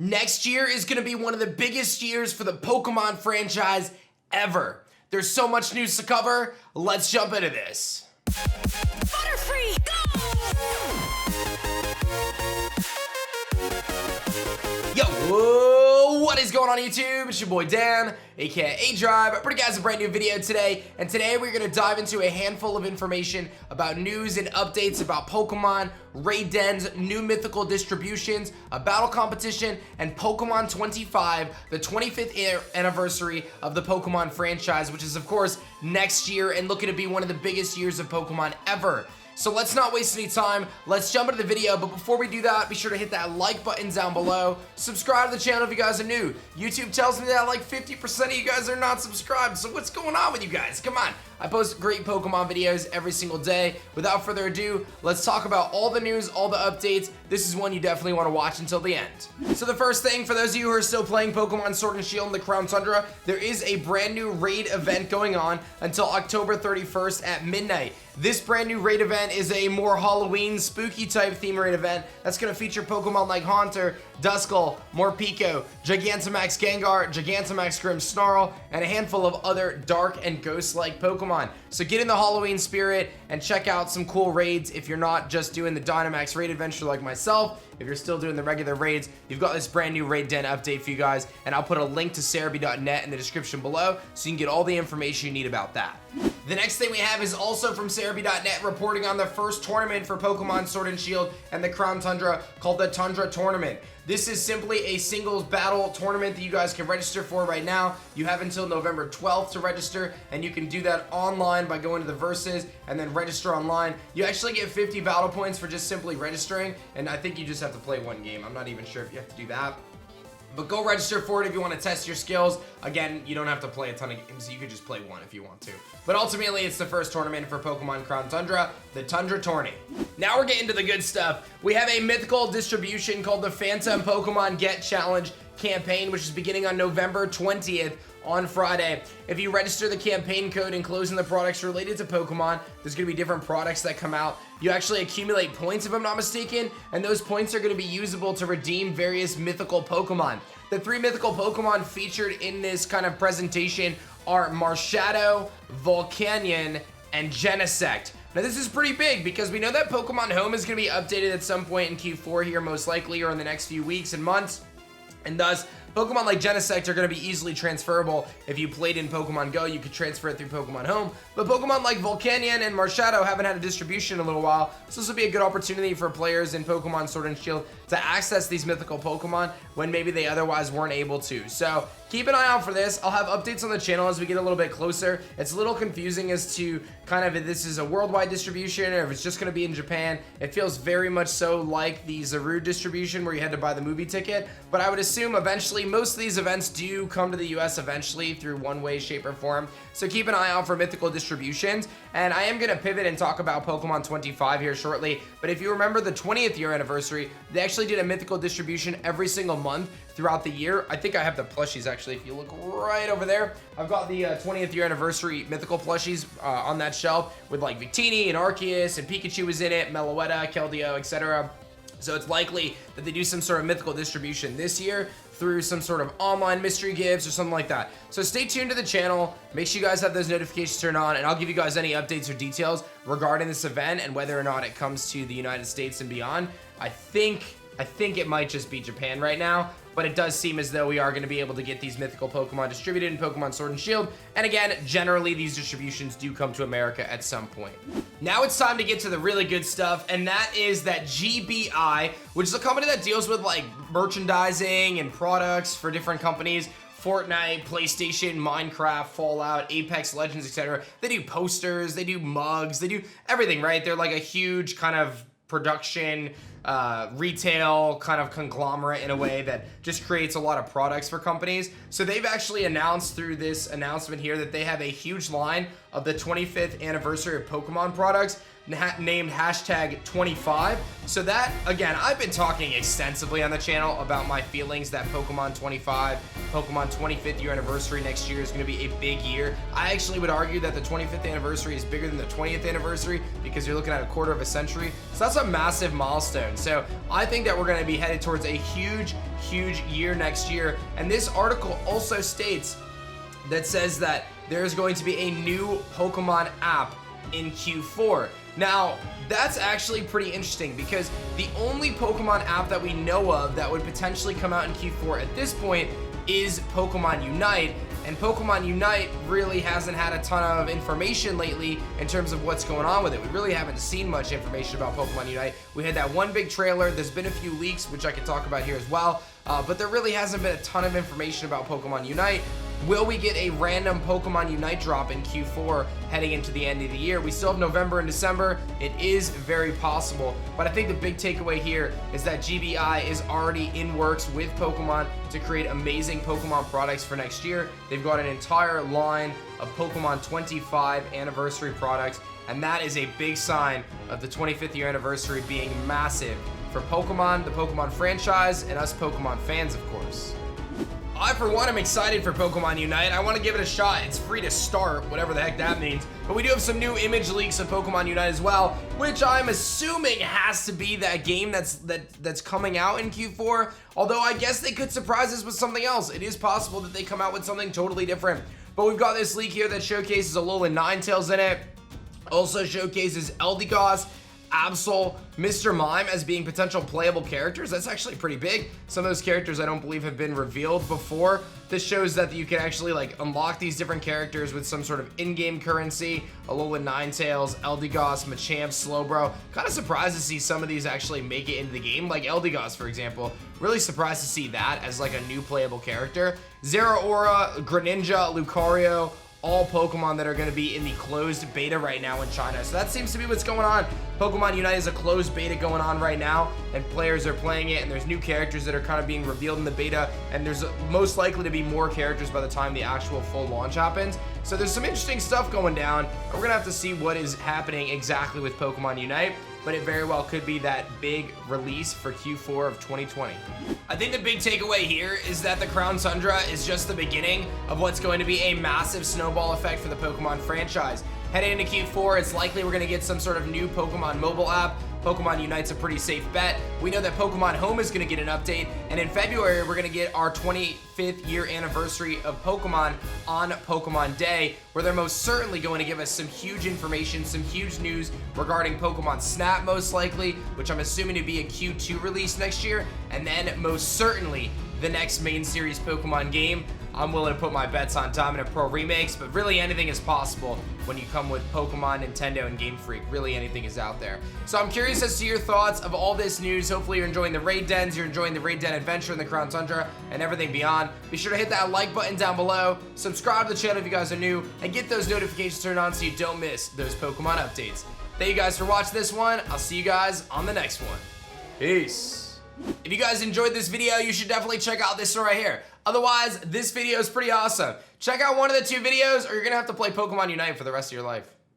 Next year is going to be one of the biggest years for the Pokemon franchise ever. There's so much news to cover. Let's jump into this. Butterfree, go! Yo, whoa, what is going on YouTube? It's your boy Dan, aka aDrive, bringing you guys a brand new video today. And today we're going to dive into a handful of information about news and updates about Pokemon, raid dens, new mythical distributions, a battle competition, and Pokemon 25, the 25th anniversary of the Pokemon franchise, which is of course next year and looking to be one of the biggest years of Pokemon ever. So let's not waste any time, let's jump into the video, but before we do that, be sure to hit that like button down below, subscribe to the channel if you guys are new. YouTube tells me that like 50% of you guys are not subscribed, so what's going on with you guys? Come on, I post great Pokemon videos every single day. Without further ado, let's talk about all the news, all the updates. This is one you definitely want to watch until the end. So the first thing, for those of you who are still playing Pokemon Sword and Shield in the Crown Tundra, there is a brand new raid event going on until October 31st at midnight. This brand new raid event is a more Halloween, spooky type theme raid event that's going to feature Pokemon like Haunter, Duskull, Morpeko, Gigantamax Gengar, Gigantamax Grimmsnarl, and a handful of other dark and ghost-like Pokemon. So get in the Halloween spirit and check out some cool raids if you're not just doing the Dynamax raid adventure like myself. If you're still doing the regular raids, you've got this brand new raid den update for you guys, and I'll put a link to Cerebi.net in the description below so you can get all the information you need about that. The next thing we have is also from Cerebi.net reporting on the first tournament for Pokemon Sword and Shield and the Crown Tundra called the Tundra Tournament. This is simply a singles battle tournament that you guys can register for right now. You have until November 12th to register, and you can do that online by going to the Versus and then register online. You actually get 50 battle points for just simply registering, and I think you just have to play one game. I'm not even sure if you have to do that. But go register for it if you want to test your skills. Again, you don't have to play a ton of games, you could just play one if you want to. But ultimately, it's the first tournament for Pokemon Crown Tundra, the Tundra Tourney. Now we're getting to the good stuff. We have a mythical distribution called the Phantom Pokemon Get Challenge campaign, which is beginning on November 20th on Friday. If you register the campaign code enclosing the products related to Pokemon, there's going to be different products that come out. You actually accumulate points, if I'm not mistaken, and those points are going to be usable to redeem various mythical Pokemon. The 3 mythical Pokemon featured in this kind of presentation are Marshadow, Volcanion, and Genesect. Now this is pretty big because we know that Pokemon Home is going to be updated at some point in Q4 here most likely, or in the next few weeks and months, and thus Pokemon like Genesect are going to be easily transferable. If you played in Pokemon Go, you could transfer it through Pokemon Home. But Pokemon like Volcanion and Marshadow haven't had a distribution in a little while, so this will be a good opportunity for players in Pokemon Sword and Shield to access these mythical Pokemon when maybe they otherwise weren't able to. So keep an eye out for this. I'll have updates on the channel as we get a little bit closer. It's a little confusing as to kind of if this is a worldwide distribution or if it's just going to be in Japan. It feels very much so like the Zarude distribution where you had to buy the movie ticket, but I would assume eventually most of these events do come to the US eventually through one way, shape, or form. So keep an eye out for mythical distributions. And I am going to pivot and talk about Pokemon 25 here shortly. But if you remember the 20th year anniversary, they actually did a mythical distribution every single month throughout the year. I think I have the plushies actually. If you look right over there, I've got the 20th year anniversary mythical plushies on that shelf with like Victini and Arceus and Pikachu was in it, Meloetta, Keldeo, etc. So it's likely that they do some sort of mythical distribution this year through some sort of online mystery gifts or something like that. So stay tuned to the channel, make sure you guys have those notifications turned on, and I'll give you guys any updates or details regarding this event and whether or not it comes to the United States and beyond. I think it might just be Japan right now, but it does seem as though we are going to be able to get these mythical Pokemon distributed in Pokemon Sword and Shield. And again, generally these distributions do come to America at some point. Now it's time to get to the really good stuff, and that is that GBI, which is a company that deals with like merchandising and products for different companies. Fortnite, PlayStation, Minecraft, Fallout, Apex Legends, etc. They do posters, they do mugs, they do everything, right? They're like a huge kind of production, retail kind of conglomerate in a way that just creates a lot of products for companies. So they've actually announced through this announcement here that they have a huge line of the 25th anniversary of Pokemon products named #25. So that, again, I've been talking extensively on the channel about my feelings that Pokemon 25, Pokemon 25th year anniversary next year is going to be a big year. I actually would argue that the 25th anniversary is bigger than the 20th anniversary because you're looking at a quarter of a century. So that's a massive milestone. So I think that we're going to be headed towards a huge year next year. And this article also states that says that there's going to be a new Pokemon app in Q4. Now, that's actually pretty interesting because the only Pokemon app that we know of that would potentially come out in Q4 at this point is Pokemon Unite, and Pokemon Unite really hasn't had a ton of information lately in terms of what's going on with it. We really haven't seen much information about Pokemon Unite. We had that one big trailer, there's been a few leaks, which I can talk about here as well, but there really hasn't been a ton of information about Pokemon Unite. Will we get a random Pokemon Unite drop in Q4 heading into the end of the year? We still have November and December. It is very possible, but I think the big takeaway here is that GBI is already in works with Pokemon to create amazing Pokemon products for next year. They've got an entire line of Pokemon 25 anniversary products, and that is a big sign of the 25th year anniversary being massive for Pokemon, the Pokemon franchise, and us Pokemon fans, of course. I, for one, am excited for Pokemon Unite. I want to give it a shot. It's free to start, whatever the heck that means. But we do have some new image leaks of Pokemon Unite as well, which I'm assuming has to be that game that's coming out in Q4. Although I guess they could surprise us with something else. It is possible that they come out with something totally different. But we've got this leak here that showcases Alolan Ninetales in it. Also showcases Eldegoss, Absol, Mr. Mime as being potential playable characters. That's actually pretty big. Some of those characters I don't believe have been revealed before. This shows that you can actually like unlock these different characters with some sort of in-game currency. Alolan Ninetales, Eldegoss, Machamp, Slowbro. Kind of surprised to see some of these actually make it into the game, like Eldegoss, for example. Really surprised to see that as like a new playable character. Zeraora, Greninja, Lucario, all Pokemon that are going to be in the closed beta right now in China. So that seems to be what's going on. Pokemon Unite is a closed beta going on right now, and players are playing it, and there's new characters that are kind of being revealed in the beta, and there's most likely to be more characters by the time the actual full launch happens. So there's some interesting stuff going down. We're going to have to see what is happening exactly with Pokemon Unite, but it very well could be that big release for Q4 of 2020. I think the big takeaway here is that the Crown Tundra is just the beginning of what's going to be a massive snowball effect for the Pokemon franchise. Heading into Q4, it's likely we're going to get some sort of new Pokemon mobile app. Pokemon Unite's a pretty safe bet. We know that Pokemon Home is going to get an update, and in February, we're going to get our 25th year anniversary of Pokemon on Pokemon Day, where they're most certainly going to give us some huge information, some huge news regarding Pokemon Snap, most likely, which I'm assuming to be a Q2 release next year, and then most certainly the next main series Pokemon game. I'm willing to put my bets on Dominant Pro remakes, but really anything is possible when you come with Pokemon, Nintendo, and Game Freak. Really anything is out there. So I'm curious as to your thoughts of all this news. Hopefully you're enjoying the raid dens, you're enjoying the raid den adventure in the Crown Tundra, and everything beyond. Be sure to hit that like button down below, subscribe to the channel if you guys are new, and get those notifications turned on so you don't miss those Pokemon updates. Thank you guys for watching this one. I'll see you guys on the next one. Peace. If you guys enjoyed this video, you should definitely check out this one right here. Otherwise, this video is pretty awesome. Check out one of the two videos, or you're gonna have to play Pokemon Unite for the rest of your life.